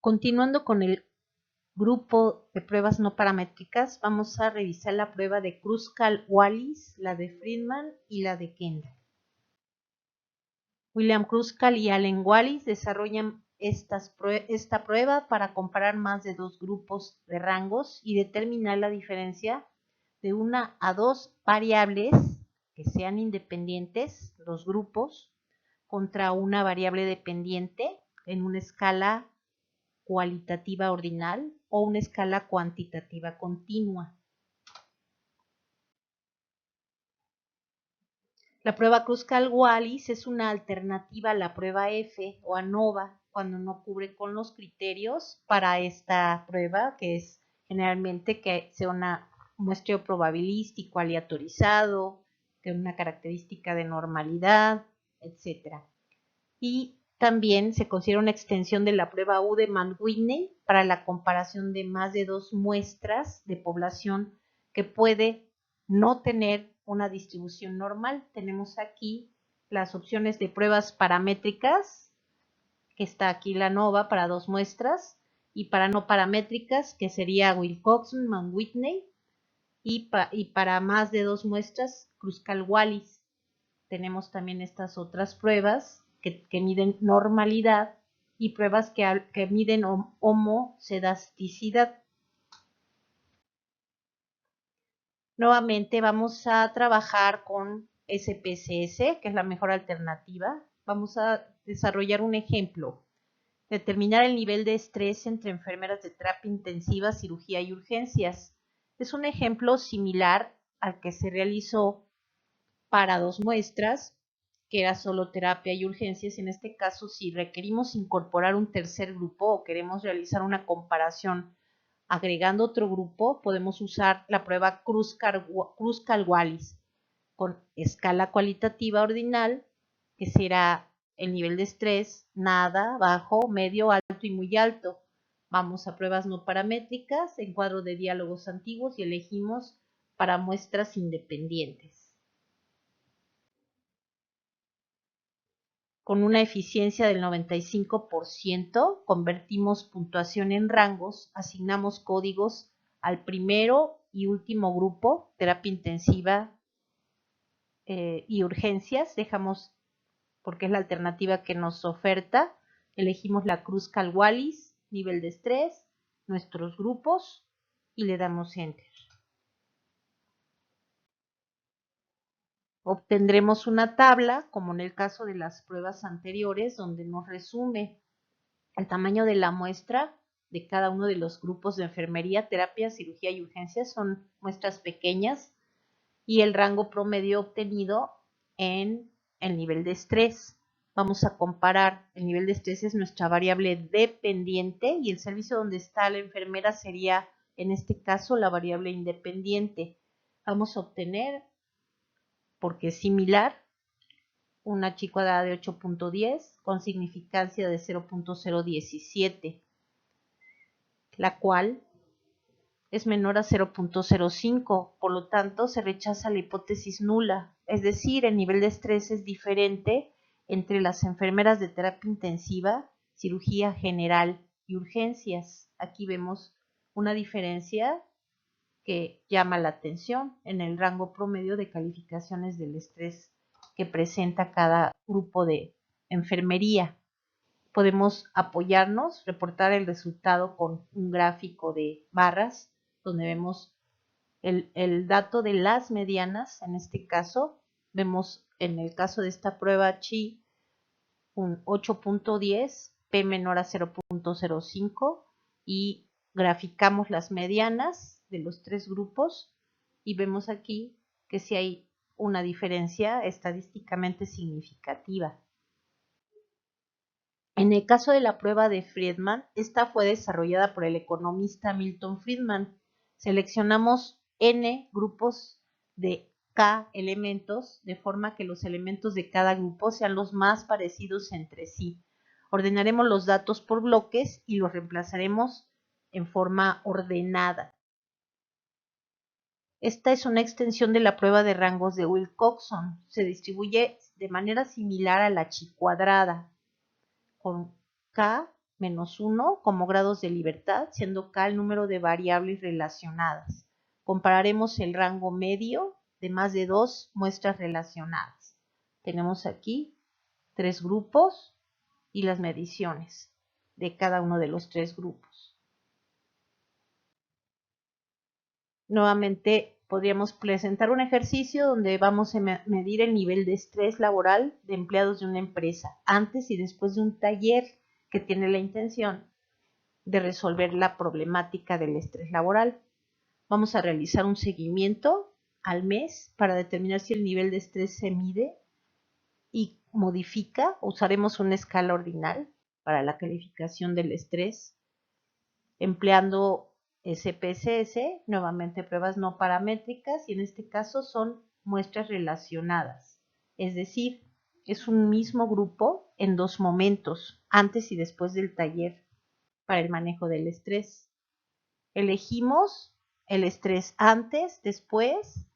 Continuando con el grupo de pruebas no paramétricas, vamos a revisar la prueba de Kruskal-Wallis, la de Friedman y la de Kendall. William Kruskal y Allen Wallis desarrollan esta prueba para comparar más de dos grupos de rangos y determinar la diferencia de una a dos variables que sean independientes, los grupos, contra una variable dependiente en una escala cualitativa ordinal o una escala cuantitativa continua. La prueba Kruskal-Wallis es una alternativa a la prueba F o ANOVA cuando no cubre con los criterios para esta prueba, que es generalmente que sea un muestreo probabilístico aleatorizado, que una característica de normalidad, etc. Y también se considera una extensión de la prueba U de Mann-Whitney para la comparación de más de dos muestras de población que puede no tener una distribución normal. Tenemos aquí las opciones de pruebas paramétricas, que está aquí la ANOVA para dos muestras, y para no paramétricas, que sería Wilcoxon, Mann-Whitney, y para más de dos muestras, Kruskal-Wallis. Tenemos también estas otras pruebas que miden normalidad y pruebas que miden homocedasticidad. Nuevamente vamos a trabajar con SPSS, que es la mejor alternativa. Vamos a desarrollar un ejemplo. Determinar el nivel de estrés entre enfermeras de terapia intensiva, cirugía y urgencias. Es un ejemplo similar al que se realizó para dos muestras, que era solo terapia y urgencias. En este caso, si requerimos incorporar un tercer grupo o queremos realizar una comparación agregando otro grupo, podemos usar la prueba Kruskal-Wallis con escala cualitativa ordinal, que será el nivel de estrés, nada, bajo, medio, alto y muy alto. Vamos a pruebas no paramétricas en cuadro de diálogos antiguos y elegimos para muestras independientes. Con una eficiencia del 95%, convertimos puntuación en rangos, asignamos códigos al primero y último grupo, terapia intensiva y urgencias, dejamos, porque es la alternativa que nos oferta, elegimos la Kruskal-Wallis, nivel de estrés, nuestros grupos y le damos Enter. Obtendremos una tabla, como en el caso de las pruebas anteriores, donde nos resume el tamaño de la muestra de cada uno de los grupos de enfermería, terapia, cirugía y urgencias. Son muestras pequeñas y el rango promedio obtenido en el nivel de estrés. Vamos a comparar, el nivel de estrés es nuestra variable dependiente y el servicio donde está la enfermera sería, en este caso, la variable independiente. Vamos a obtener, porque es similar, una chi cuadrada de 8.10 con significancia de 0.017, la cual es menor a 0.05, por lo tanto se rechaza la hipótesis nula, es decir, el nivel de estrés es diferente entre las enfermeras de terapia intensiva, cirugía general y urgencias. Aquí vemos una diferencia que llama la atención en el rango promedio de calificaciones del estrés que presenta cada grupo de enfermería. Podemos apoyarnos, reportar el resultado con un gráfico de barras, donde vemos el dato de las medianas. En este caso, vemos en el caso de esta prueba chi un 8.10, p menor a 0.05 y graficamos las medianas de los tres grupos y vemos aquí que sí hay una diferencia estadísticamente significativa. En el caso de la prueba de Friedman, esta fue desarrollada por el economista Milton Friedman. Seleccionamos n grupos de k elementos, de forma que los elementos de cada grupo sean los más parecidos entre sí. Ordenaremos los datos por bloques y los reemplazaremos en forma ordenada. Esta es una extensión de la prueba de rangos de Wilcoxon. Se distribuye de manera similar a la chi cuadrada, con K menos 1 como grados de libertad, siendo K el número de variables relacionadas. Compararemos el rango medio de más de 2 muestras relacionadas. Tenemos aquí 3 grupos y las mediciones de cada uno de los 3 grupos. Nuevamente podríamos presentar un ejercicio donde vamos a medir el nivel de estrés laboral de empleados de una empresa antes y después de un taller que tiene la intención de resolver la problemática del estrés laboral. Vamos a realizar un seguimiento al mes para determinar si el nivel de estrés se mide y modifica. Usaremos una escala ordinal para la calificación del estrés, empleando SPSS, nuevamente pruebas no paramétricas, y en este caso son muestras relacionadas. Es decir, es un mismo grupo en 2 momentos, antes y después del taller, para el manejo del estrés. Elegimos el estrés antes, después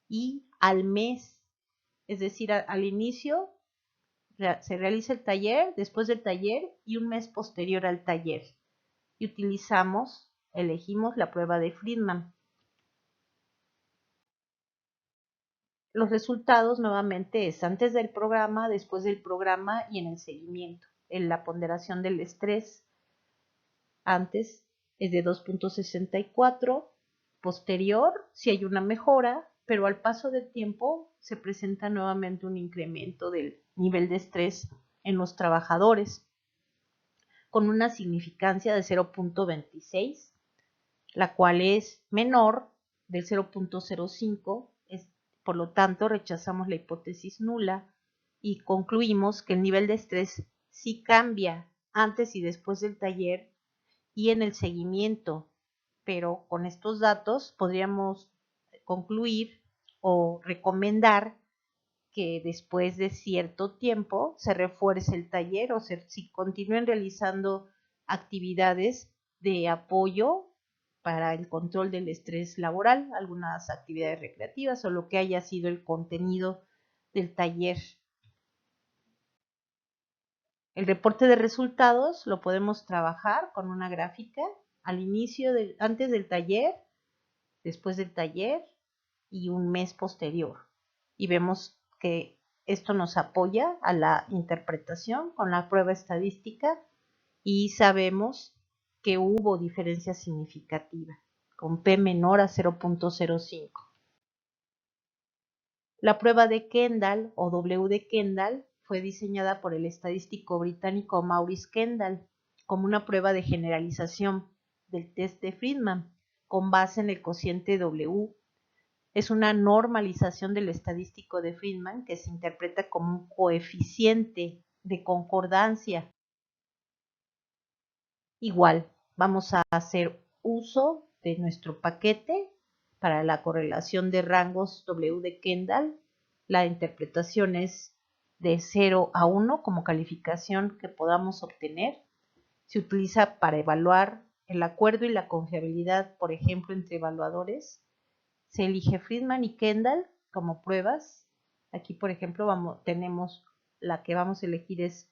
y al mes. Es decir, al inicio se realiza el taller, después del taller y un mes posterior al taller. Y elegimos la prueba de Friedman. Los resultados nuevamente es antes del programa, después del programa y en el seguimiento. En la ponderación del estrés antes es de 2.64, posterior si hay una mejora, pero al paso del tiempo se presenta nuevamente un incremento del nivel de estrés en los trabajadores con una significancia de 0.26, la cual es menor del 0.05, por lo tanto rechazamos la hipótesis nula y concluimos que el nivel de estrés sí cambia antes y después del taller y en el seguimiento, pero con estos datos podríamos concluir o recomendar que después de cierto tiempo se refuerce el taller o si continúen realizando actividades de apoyo para el control del estrés laboral, algunas actividades recreativas o lo que haya sido el contenido del taller. El reporte de resultados lo podemos trabajar con una gráfica al inicio, antes del taller, después del taller y un mes posterior. Y vemos que esto nos apoya a la interpretación con la prueba estadística y sabemos que hubo diferencia significativa con P menor a 0.05. La prueba de Kendall o W de Kendall fue diseñada por el estadístico británico Maurice Kendall como una prueba de generalización del test de Friedman con base en el cociente W. Es una normalización del estadístico de Friedman que se interpreta como un coeficiente de concordancia. Igual, vamos a hacer uso de nuestro paquete para la correlación de rangos W de Kendall. La interpretación es de 0 a 1 como calificación que podamos obtener. Se utiliza para evaluar el acuerdo y la confiabilidad, por ejemplo, entre evaluadores. Se elige Friedman y Kendall como pruebas. Aquí, por ejemplo, tenemos la que vamos a elegir es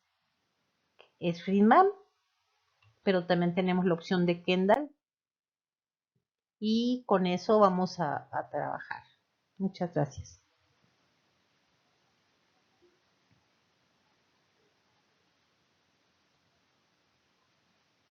Friedman, pero también tenemos la opción de Kendall. Y con eso vamos a trabajar. Muchas gracias.